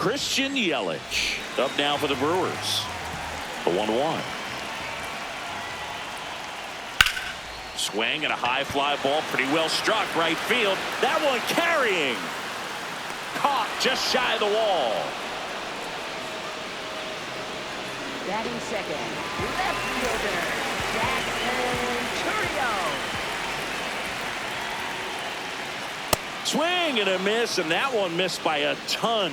Christian Yelich up now for the Brewers. The 1-1. Swing and a high fly ball, pretty well struck right field. That one carrying. Caught just shy of the wall. Batting second, left fielder, Churio. Swing and a miss, and that one missed by a ton.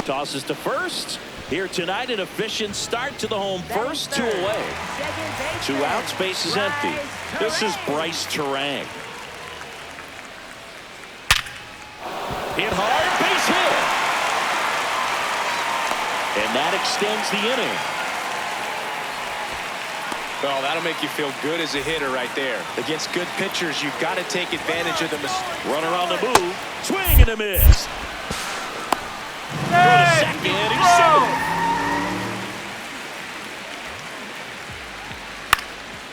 Tosses to first. Here tonight, an efficient start to the home first, 2 away. 2 outs, base is empty. This is Bryce Terang. Hit hard, base hit. And that extends the inning. Well, that'll make you feel good as a hitter right there. Against good pitchers, you've got to take advantage of the mistake. Runner on the move. Swing and a miss. Go to second. He's safe.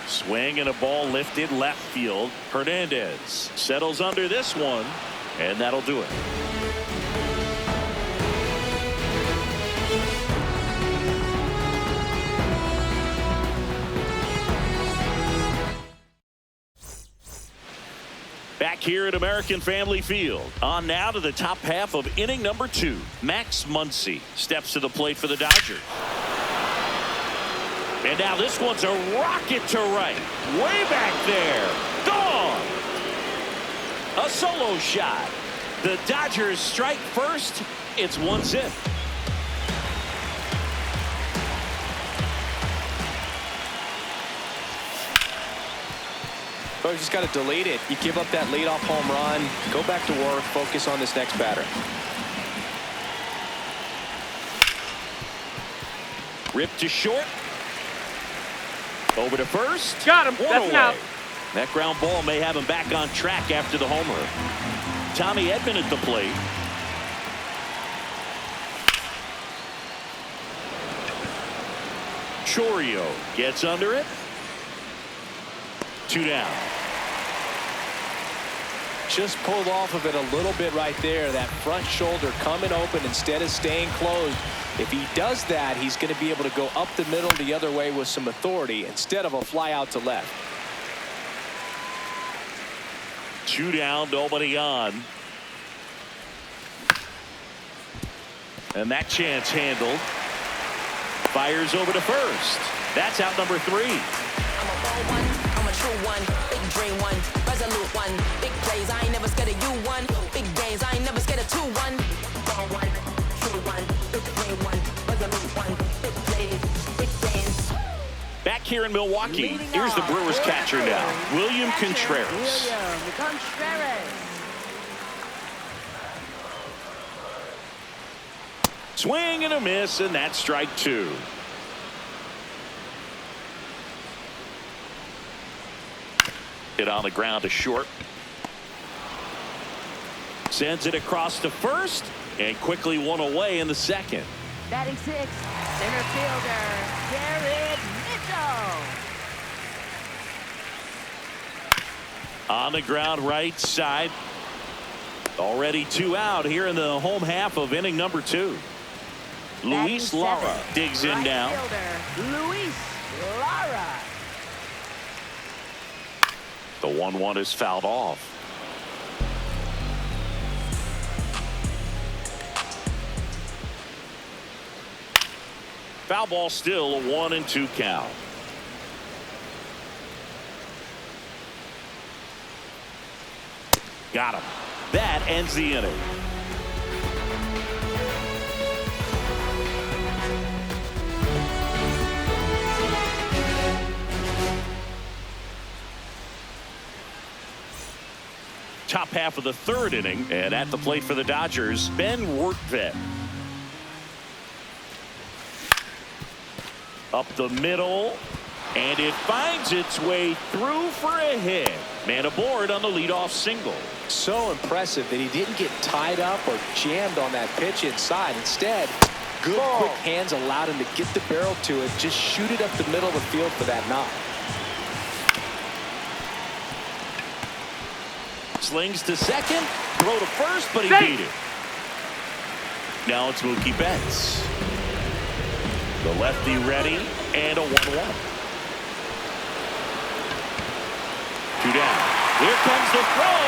Swing and a ball lifted left field. Hernandez settles under this one, and that'll do it. Back here at American Family Field. On now to the top half of inning number 2. Max Muncy steps to the plate for the Dodgers. And now this one's a rocket to right. Way back there. Gone. A solo shot. The Dodgers strike first. It's 1-0. But you just got to delete it. You give up that leadoff home run. Go back to work. Focus on this next batter. Ripped to short. Over to first. Got him. One That's away. an out. That ground ball may have him back on track after the homer. Tommy Edman at the plate. Churio gets under it. 2 down. Just pulled off of it a little bit right there. That front shoulder coming open instead of staying closed. If he does that, he's going to be able to go up the middle the other way with some authority instead of a fly out to left. 2 down, nobody on. And that chance handled. Fires over to first. That's out number 3. I'm a bold one, I'm a true one, big dream one, resolute one, big plays, I ain't never scared of you one, big games, I ain't never scared of 2-1. Bold one, true one, big dream one, resolute one, big plays, big games. Back here in Milwaukee, here's the Brewers catcher now, William Contreras. William Contreras. Swing and a miss, and that's strike 2. Hit on the ground to short. Sends it across to first, and quickly 1 away in the second. Batting 6, center fielder, Jared Mitchell. On the ground right side. Already 2 out here in the home half of inning number 2. Luis Lara digs in now. Luis Lara. The 1-1 is fouled off. Foul ball, still a 1-2 count. Got him. That ends the inning. Top half of the 3rd inning, and at the plate for the Dodgers, Ben Wertvet. Up the middle, and it finds its way through for a hit. Man aboard on the leadoff single. So impressive that he didn't get tied up or jammed on that pitch inside. Instead, good quick hands allowed him to get the barrel to it, just shoot it up the middle of the field for that knock. Slings to second. Throw to first, but he beat it. Now it's Mookie Betts. The lefty ready, and a 1-1. 2 down. Here comes the throw.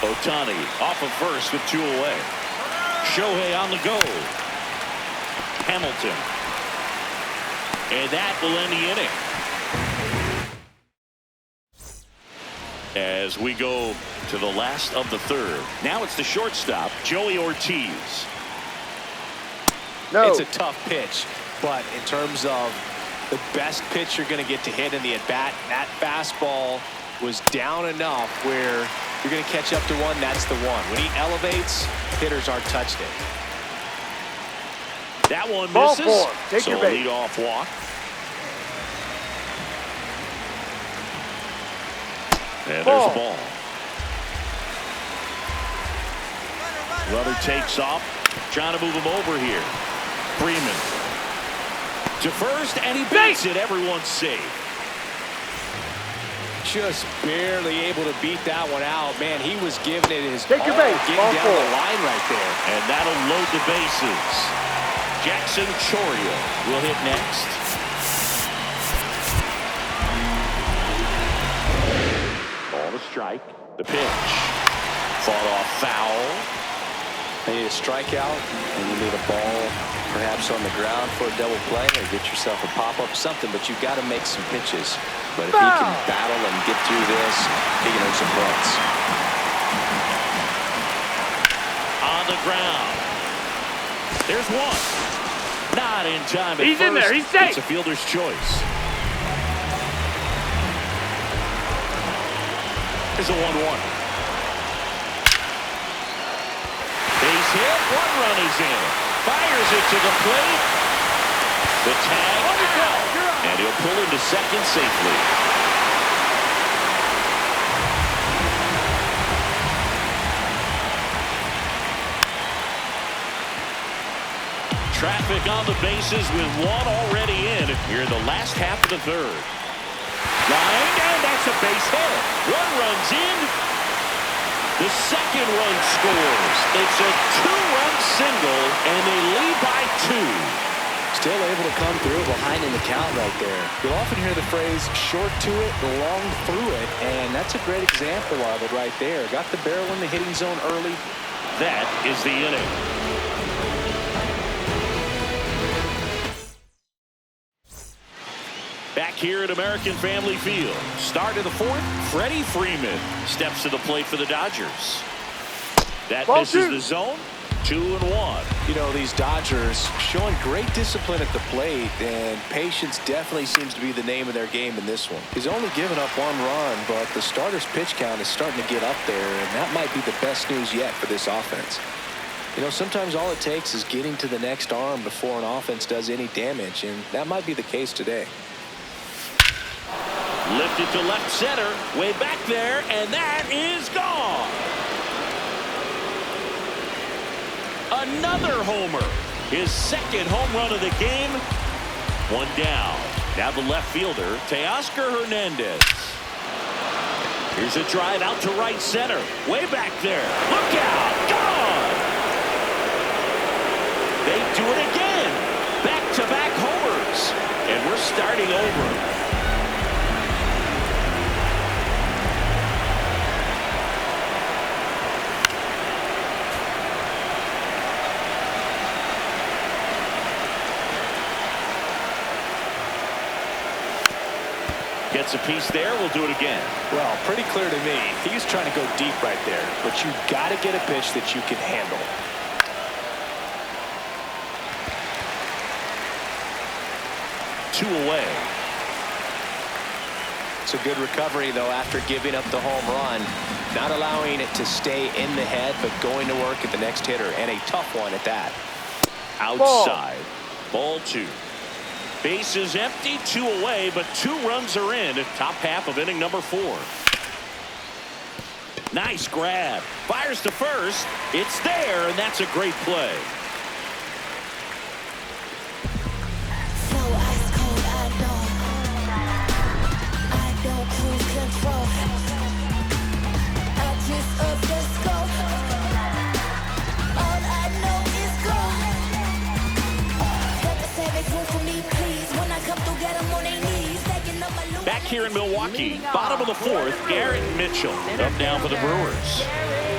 Ohtani off of first with 2 away. Shohei on the go. Hamilton. And that will end the inning. As we go to the last of the third. Now it's the shortstop, Joey Ortiz. No. It's a tough pitch, but in terms of the best pitch you're going to get to hit in the at-bat, that fastball was down enough where you're going to catch up to one. That's the one. When he elevates, hitters aren't touched it. That one Ball misses. 4. Take so your bait. lead-off walk. And there's the ball. Runner takes off. Trying to move him over here. Freeman to first, and he beats it. Everyone's safe. Just barely able to beat that one out. Man, he was giving it his Take your all, base. getting Ball down 4. the line right there. And that'll load the bases. Jackson Choria will hit next. Ball to strike. The pitch. Fought off foul. You need a strikeout, and you need a ball perhaps on the ground for a double play, or get yourself a pop-up, something, but you've got to make some pitches. But if he can battle and get through this, he can earn some points. On the ground. There's one. Not in time at He's first. in there. He's safe. It's a fielder's choice. Here's a 1-1. Base hit. 1 run is in. Fires it to the plate. The tag out. And he'll pull into second safely. Traffic on the bases with 1 already in here in the last half of the third. Line, and that's a base hit. 1 runs in. The second run scores. It's a 2-run single, and they lead by 2. Still able to come through behind in the count right there. You'll often hear the phrase short to it, long through it, and that's a great example of it right there. Got the barrel in the hitting zone early. That is the inning. Back here at American Family Field. Start of the 4th, Freddie Freeman steps to the plate for the Dodgers. That Ball misses 2. the zone. 2-1. You know, these Dodgers showing great discipline at the plate, and patience definitely seems to be the name of their game in this one. He's only given up 1 run, but the starter's pitch count is starting to get up there, and that might be the best news yet for this offense. You know, sometimes all it takes is getting to the next arm before an offense does any damage, and that might be the case today. Lifted to left center, way back there, and that is gone. Another homer. His second home run of the game. 1 down. Now the left fielder, Teoscar Hernandez. Here's a drive out to right center. Way back there. Look out. Gone. They do it again. Back-to-back homers. And we're starting over. Gets a piece there. We'll do it again. Well, pretty clear to me. He's trying to go deep right there, but you got to get a pitch that you can handle. Two away. It's a good recovery, though, after giving up the home run. Not allowing it to stay in the head, but going to work at the next hitter, and a tough one at that. Outside. Ball 2. Base is empty, 2 away, but 2 runs are in at top half of inning number 4. Nice grab. Fires to first. It's there, and that's a great play. So ice cold, I know. here in Milwaukee. Bottom of the fourth, Garrett Mitchell up now for the Brewers. Garrett Mitchell.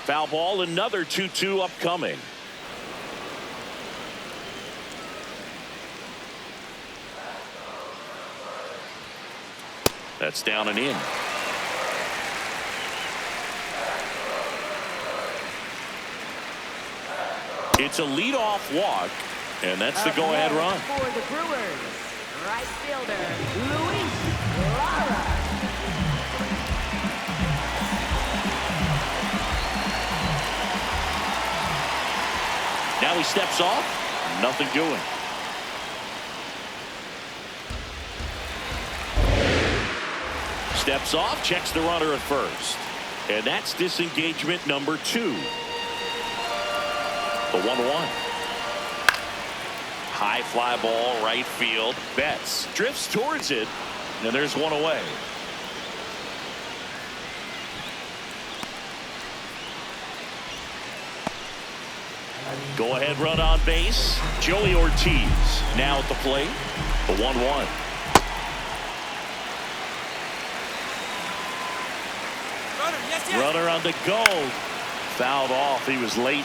Foul ball, another 2-2 upcoming. That's down and in. It's a leadoff walk, and that's the go-ahead run. For the Brewers, right fielder, Luis Lara. Now he steps off. Nothing doing. Steps off, checks the runner at first. And that's disengagement number 2. The 1-1. High fly ball, right field. Betts drifts towards it, and there's one away. Go ahead run on base. Joey Ortiz now at the plate. The 1-1. Runner on the go. Fouled off. He was late.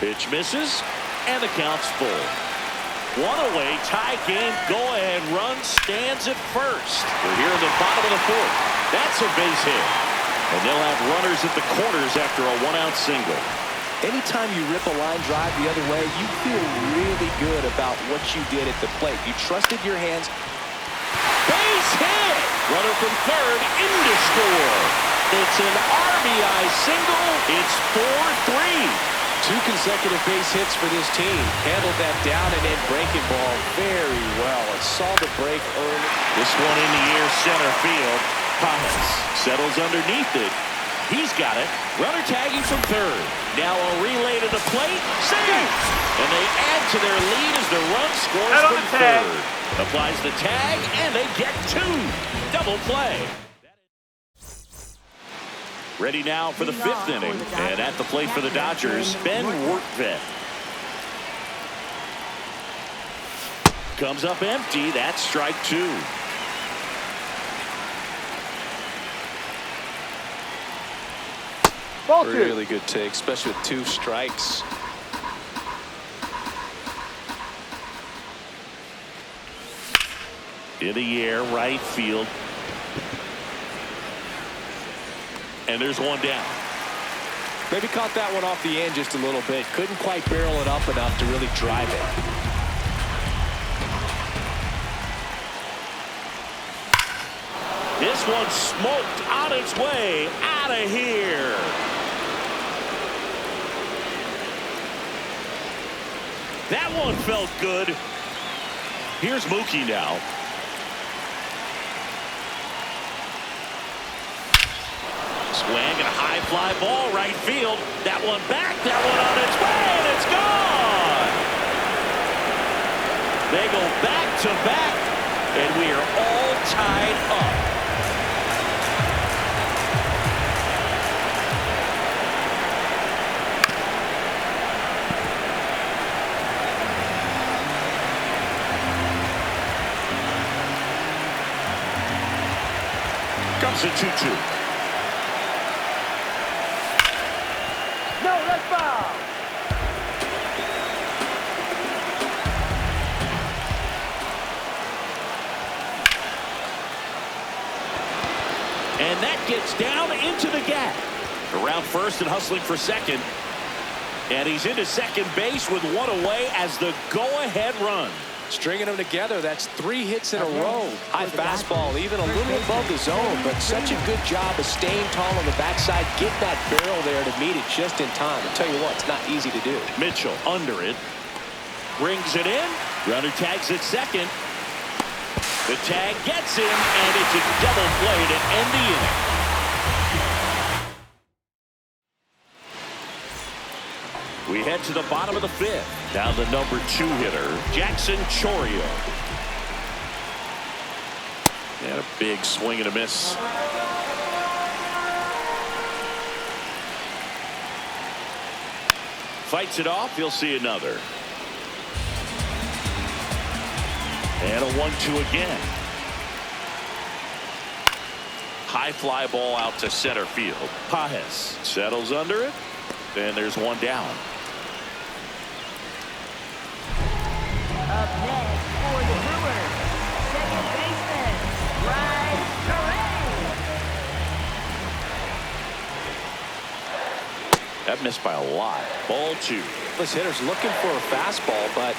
Pitch misses, and the count's full. One away, tie game, go-ahead run, stands at first. We're here in the bottom of the fourth. That's a base hit. And they'll have runners at the corners after a one-out single. Anytime you rip a line drive the other way, you feel really good about what you did at the plate. You trusted your hands. Base hit! Runner from third in to score. It's an RBI single. It's 4-3. 2 consecutive base hits for this team. Handled that down and in breaking ball very well and saw the break early. This one in the air center field. Thomas settles underneath it. He's got it. Runner tagging from third. Now a relay to the plate. Save! And they add to their lead as the run scores from third. Applies the tag, and they get 2. Double play. Ready now for the 5th inning. And at the plate for the Dodgers, Ben Workvet. Comes up empty. That's strike 2. Really good take, especially with 2 strikes. In the air, right field. And there's one down. Maybe caught that one off the end just a little bit. Couldn't quite barrel it up enough to really drive it. This one smoked on its way out of here. That one felt good. Here's Mookie now. Swing and a high fly ball right field. That one back, that one on its way, and it's gone. They go back to back, and we are all tied up. Comes a 2-2. No, that's foul. And that gets down into the gap. Around first and hustling for second. And he's into second base with one away as the go-ahead run. Stringing them together, that's 3 hits in a row. High fastball, even a little above the zone, but such a good job of staying tall on the backside, get that barrel there to meet it just in time. I'll tell you what, it's not easy to do. Mitchell under it. Brings it in. Runner tags at second. The tag gets him, and it's a double play to end the inning. We head to the bottom of the 5th. Now the number 2 hitter, Jackson Chourio. And a big swing and a miss. Fights it off. You'll see another. And a 1-2 again. High fly ball out to center field. Pages settles under it. And there's one down. Up next for the Brewers, second baseman, Ryan Perez. That missed by a lot. Ball 2. This hitter's looking for a fastball, but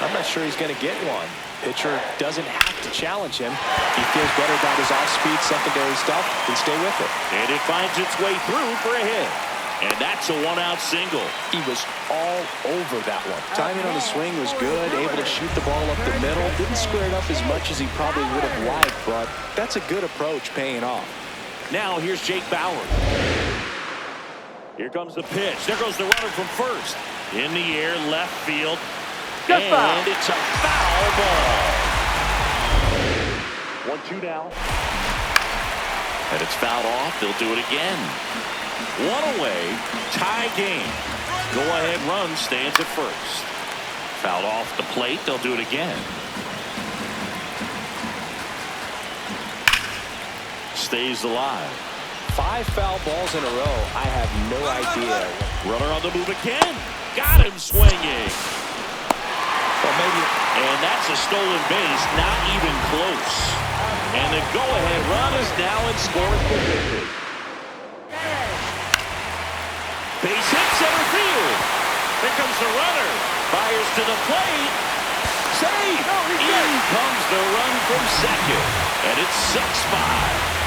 I'm not sure he's going to get one. Pitcher doesn't have to challenge him. He feels better about his off-speed secondary stuff, then stay with it. And it finds its way through for a hit. And that's a 1-out single. He was all over that one. Timing on the swing was good, able to shoot the ball up the middle. Didn't square it up as much as he probably would have liked, but that's a good approach paying off. Now here's Jake Bauer. Here comes the pitch. There goes the runner from first. In the air, left field. And it's a foul ball. 1-2 now. And it's fouled off. They'll do it again. One away. Tie game. Go-ahead run stands at first. Fouled off the plate. They'll do it again. Stays alive. 5 foul balls in a row. I have no idea. Runner on the move again. Got him swinging. Well, maybe. And that's a stolen base. Not even close. And the go-ahead run is now in scoring position. Base hit center field. Here comes the runner. Fires to the plate. Save. In comes the run from second. And it's 6-5.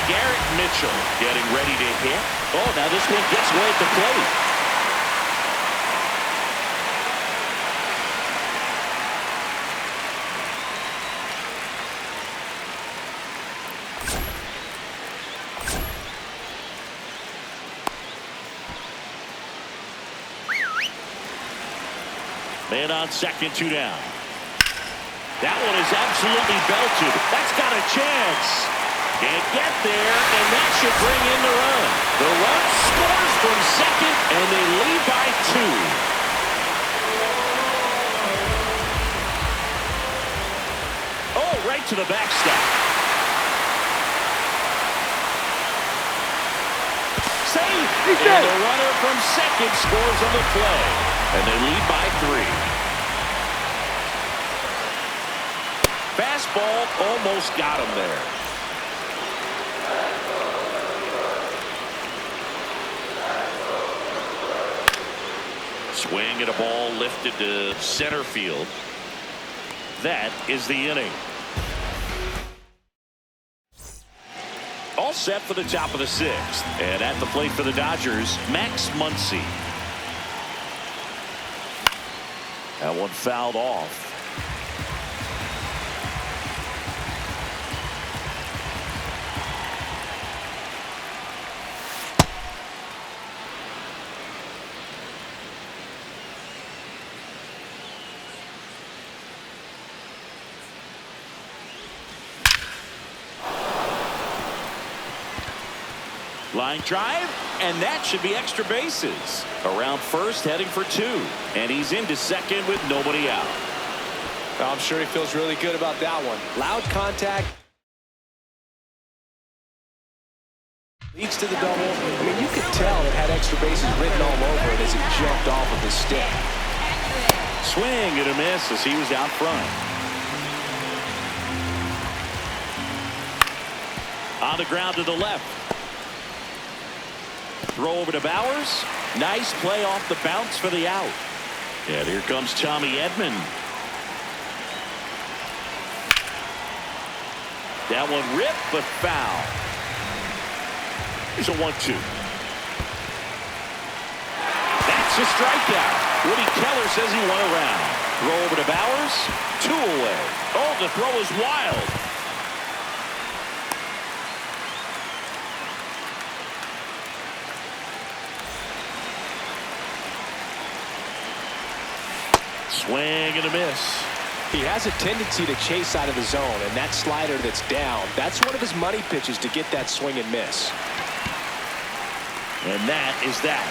Garrett Mitchell getting ready to hit. Oh, now this one gets way at the plate. Man on second, 2 down. That one is absolutely belted. That's got a chance. Can't get there, and that should bring in the run. The run scores from second, and they lead by 2. Oh, right to the backstop. Safe. And the runner from second scores on the play. And they lead by 3. Fastball almost got him there. Swing at a ball lifted to center field. That is the inning. All set for the top of the 6th. And at the plate for the Dodgers, Max Muncy. That one fouled off. Line drive, and that should be extra bases. Around first, heading for 2. And he's into second with nobody out. I'm sure he feels really good about that one. Loud contact. Leads to the double. I mean, you could tell it had extra bases written all over it as it jumped off of his stick. Swing and a miss as he was out front. On the ground to the left. Throw over to Bowers. Nice play off the bounce for the out. And here comes Tommy Edman. That one ripped, but foul. Here's a 1-2. That's a strikeout. Woody Keller says he won a round. Throw over to Bowers. 2 away. Oh, the throw is wild. Swing and a miss. He has a tendency to chase out of the zone, and that slider that's down, that's one of his money pitches to get that swing and miss. And that is that.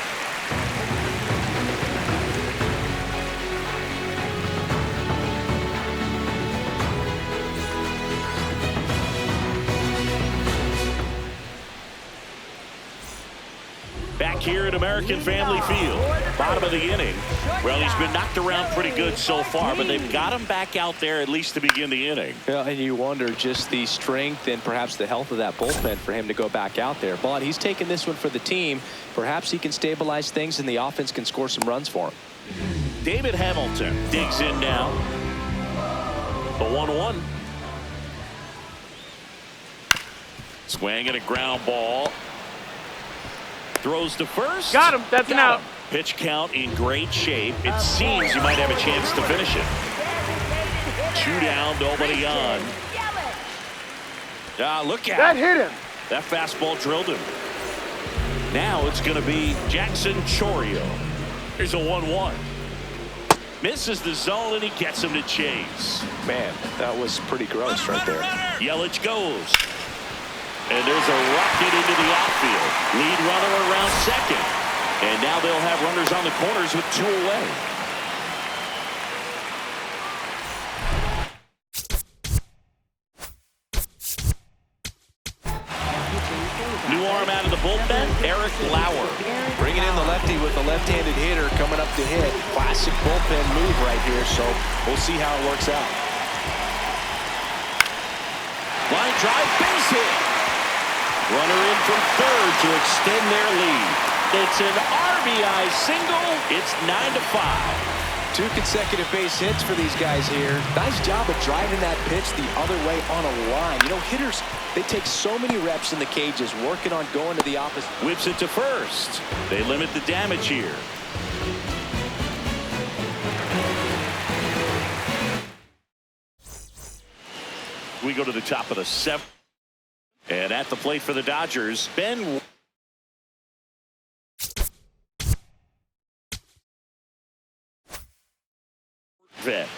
Back here at American Family Field, bottom of the inning. Well, he's been knocked around pretty good so far, but they've got him back out there at least to begin the inning. Yeah, and you wonder just the strength and perhaps the health of that bullpen for him to go back out there. But he's taking this one for the team. Perhaps he can stabilize things and the offense can score some runs for him. David Hamilton digs in now. The 1-1. Swing and a ground ball. Throws to first. Got him. That's an out. Pitch count in great shape. It seems he might have a chance to finish it. 2 down, nobody on. Look at That hit him. that fastball drilled him. Now it's going to be Jackson Chourio. Here's a 1-1. Misses the zone and he gets him to chase. Man, that was pretty gross right there. Yelich goes. And there's a rocket into the outfield. Lead runner around second. And now they'll have runners on the corners with 2 away. New arm out of the bullpen, Eric Lauer. Bringing in the lefty with the left-handed hitter coming up to hit. Classic bullpen move right here, so we'll see how it works out. Line drive, base hit. Runner in from third to extend their lead. It's an RBI single. It's 9-5. 2 consecutive base hits for these guys here. Nice job of driving that pitch the other way on a line. You know, hitters, they take so many reps in the cages working on going to the opposite. Whips it to first. They limit the damage here. We go to the top of the 7th. And at the plate for the Dodgers, Ben. Vet.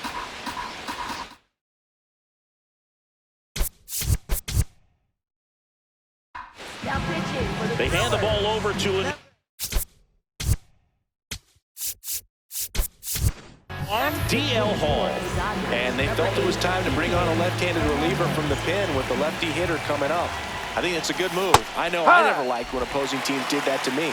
They hand the ball over to an DL Hall. And they felt it was time to bring on a left-handed reliever from the pen with the lefty hitter coming up. I think it's a good move. I know I never liked when opposing teams did that to me.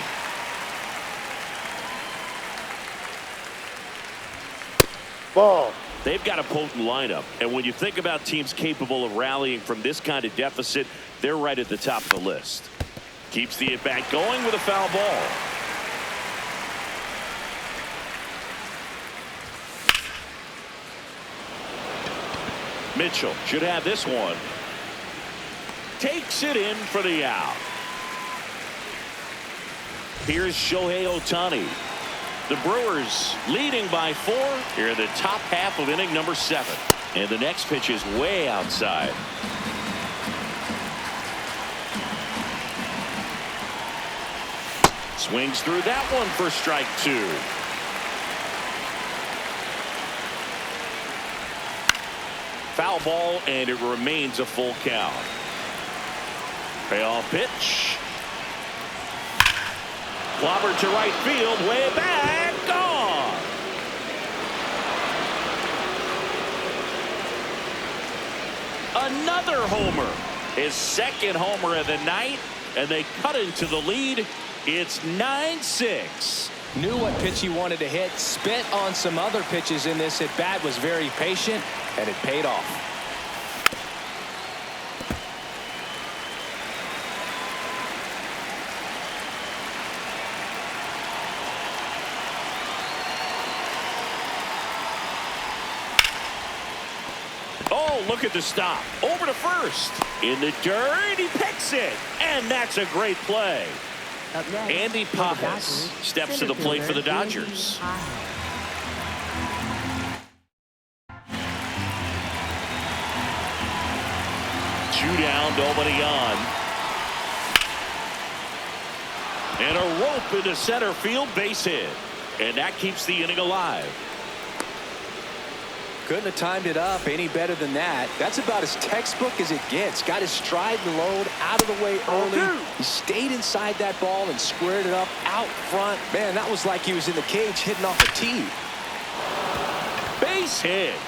Ball. They've got a potent lineup, and when you think about teams capable of rallying from this kind of deficit, they're right at the top of the list. Keeps the at-bat going with a foul ball. Mitchell should have this one. Takes it in for the out. Here's Shohei Ohtani. The Brewers leading by 4 here in the top half of inning number 7. And the next pitch is way outside. Swings through that one for strike 2. Foul ball, and it remains a full count. Payoff pitch. Clobbered to right field, way back, gone. Another homer. His second homer of the night, and they cut into the lead. It's 9-6. Knew what pitch he wanted to hit, spent on some other pitches in this at bat, was very patient, and it paid off. Oh, look at the stop. Over to first. In the dirt, he picks it. And that's a great play. Andy Pajas steps to the plate for the Dodgers. Two down, nobody on. And a rope into center field, base hit. And that keeps the inning alive. Couldn't have timed it up any better than that. That's about as textbook as it gets. Got his stride and load out of the way early. He stayed inside that ball and squared it up out front. Man, that was like he was in the cage hitting off a tee. Base hit.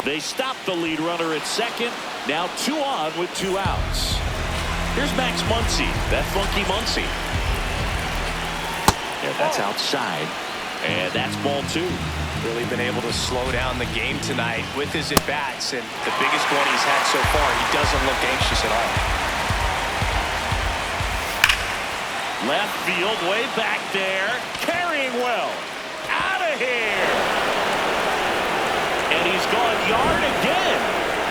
They stopped the lead runner at second. Now 2 on with 2 outs. Here's Max Muncy. That funky Muncy. Yeah, that's outside. And that's ball 2. Really been able to slow down the game tonight with his at-bats, and the biggest one he's had so far, he doesn't look anxious at all. Left field, way back there. Carrying well. Out of here. And he's gone yard again.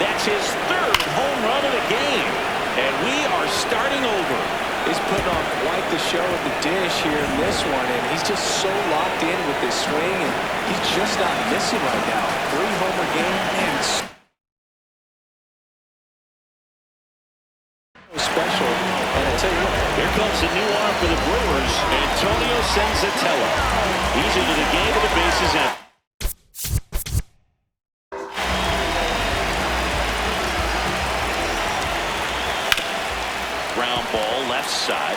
That's his 3rd home run of the game. And we are starting over. He's putting on quite the show at the dish here in this one, and he's just so locked in with his swing, and he's just not missing right now. 3-homer game, and so special. And I tell you what, here comes a new arm for the Brewers, Antonio Senzatella. He's into the game with the bases in. Ground ball, left side.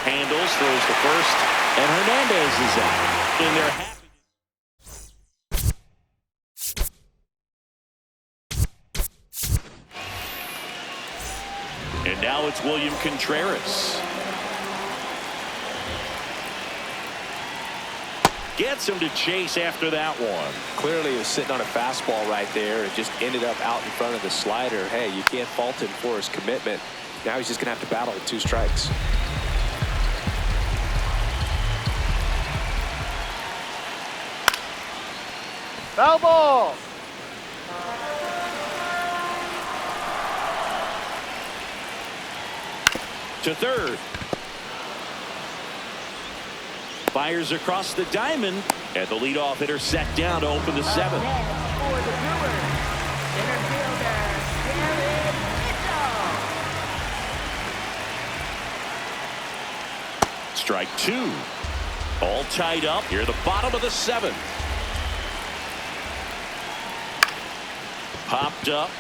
Handles, throws to first, and Hernandez is out. In there. And now it's William Contreras. Gets him to chase after that one. clearly he was sitting on a fastball right there and just ended up out in front of the slider. Hey, you can't fault him for his commitment. Now he's just going to have to battle with 2 strikes. Foul ball. To third. Fires across the diamond, and the leadoff hitter set down to open the 7th. For the Brewers, center fielder, Garrett Mitchell. Strike 2. All tied up here at the bottom of the 7th. Popped up.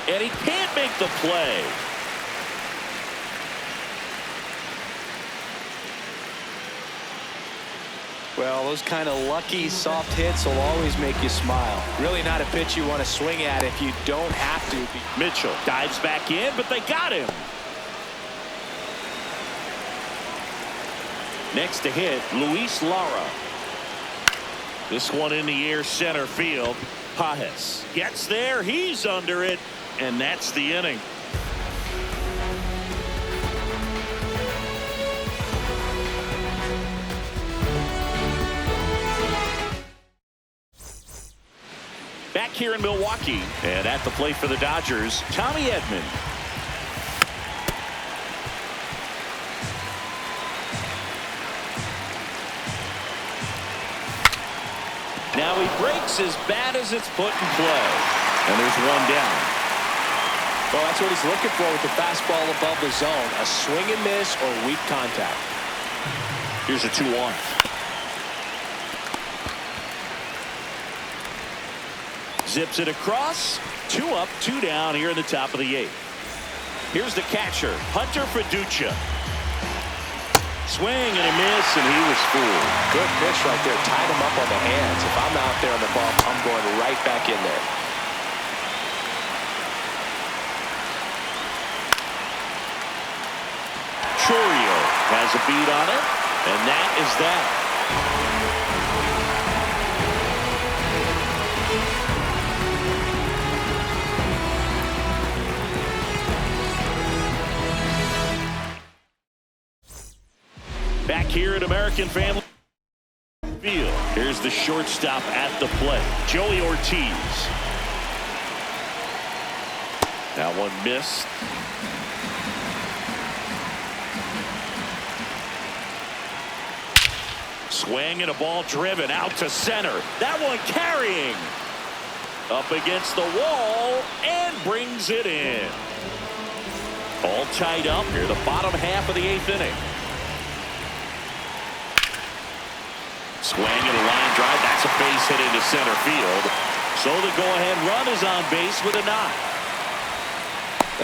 And he can't make the play. Well, those kind of lucky soft hits will always make you smile. Really not a pitch you want to swing at if you don't have to. Mitchell dives back in, but they got him. Next to hit, Luis Lara. This one in the air, center field. Pajes gets there, he's under it, and that's the inning. Back here in Milwaukee, and at the plate for the Dodgers, Tommy Edman. Now he breaks as bad as it's put in play. And there's one down. Well, that's what he's looking for with the fastball above the zone. A swing and miss or weak contact. Here's a 2-1. Zips it across. 2 up, 2 down here in the top of the 8th. Here's the catcher, Hunter Fiducia. Swing and a miss, and he was fooled. Good pitch right there. Tied him up on the hands. If I'm out there on the bump, I'm going right back in there. Chourio has a beat on it, and that is that. Back here at American Family Field. Here's the shortstop at the plate, Joey Ortiz. That one missed. Swing and a ball driven out to center. That one carrying up against the wall and brings it in. All tied up here, the bottom half of the 8th inning. Swing and a line drive. That's a base hit into center field. So the go-ahead run is on base with a knock.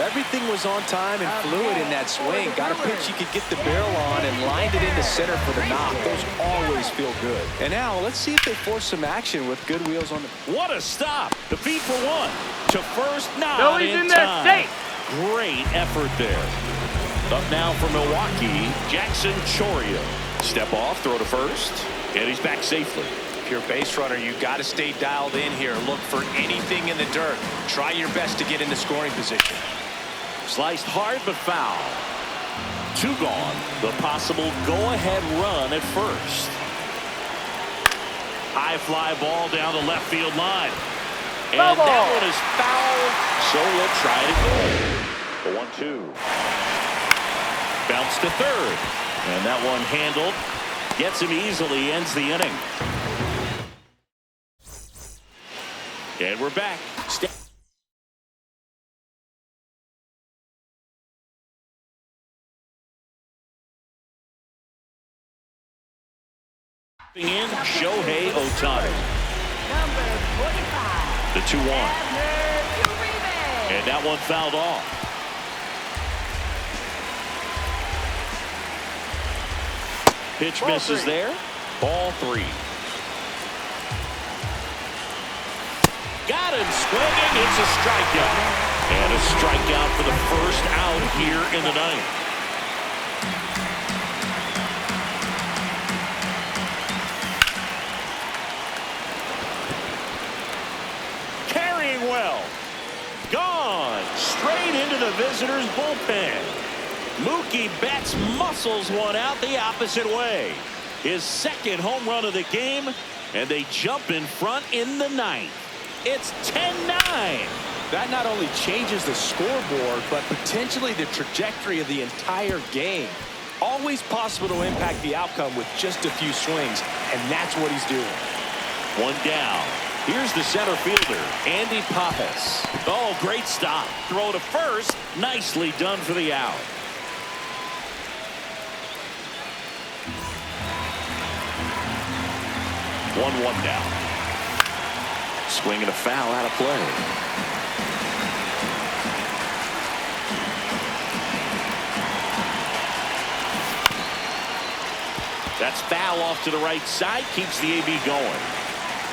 Everything was on time and fluid in that swing. Got a pitch you could get the barrel on and lined it into center for the knock. Those always feel good. And now let's see if they force some action with good wheels on the... What a stop. The feed for one. To first, not Billy's in there time. safe. Great effort there. Up now for Milwaukee, Jackson Chourio. Step off, throw to first, and he's back safely. If you're a base runner, you've got to stay dialed in here. Look for anything in the dirt. Try your best to get into scoring position. Sliced hard but foul. Two gone. The possible go-ahead run at first. High fly ball down the left field line. And that one is foul, so we'll try it again. The 1-2. Bounce to third. And that one handled. Gets him easily, ends the inning. And we're back. In Shohei Ohtani. Number 45. The 2-1. Uribe. And that one fouled off. Pitch misses there. Ball 3. Got him swinging. It's a strikeout. And a strikeout for the first out here in the ninth. Carrying well. Gone. Straight into the visitors' bullpen. Mookie Betts muscles one out the opposite way. His second home run of the game, and they jump in front in the ninth. It's 10-9. That not only changes the scoreboard, but potentially the trajectory of the entire game. Always possible to impact the outcome with just a few swings, and that's what he's doing. One down. Here's the center fielder, Andy Pappas. Oh, great stop. Throw to first. Nicely done for the out. 1-1 down. Swing and a foul out of play. That's foul off to the right side. Keeps the AB going.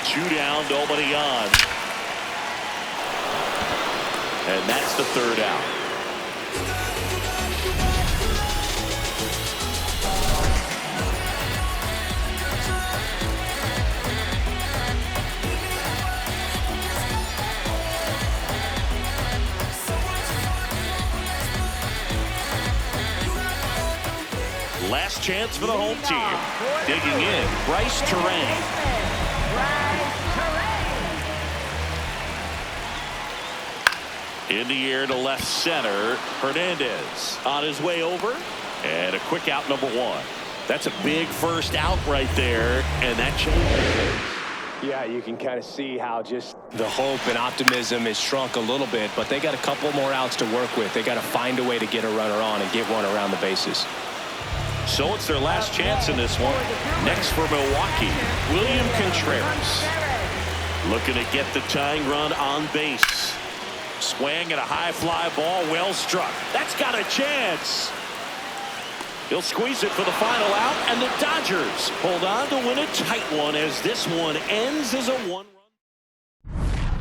2 down, nobody on. And that's the third out. Last chance for the home team. Digging in, Bryce Terrain. In the air to left center, Hernandez on his way over, and a quick out, number 1. That's a big first out right there, and that changes. Yeah, you can kind of see how just the hope and optimism is shrunk a little bit, but they got a couple more outs to work with. They got to find a way to get a runner on and get one around the bases. So it's their last chance in this one. Next for Milwaukee, William Contreras. Looking to get the tying run on base. Swing at a high fly ball, well struck. That's got a chance. He'll squeeze it for the final out, and the Dodgers hold on to win a tight one as this one ends as a 1-run.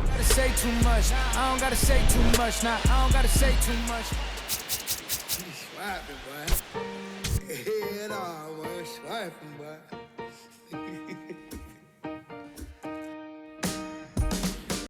Gotta say too much. I don't gotta say too much. Nah, I don't gotta say too much. Swiping, boy. Head on, swiping, boy.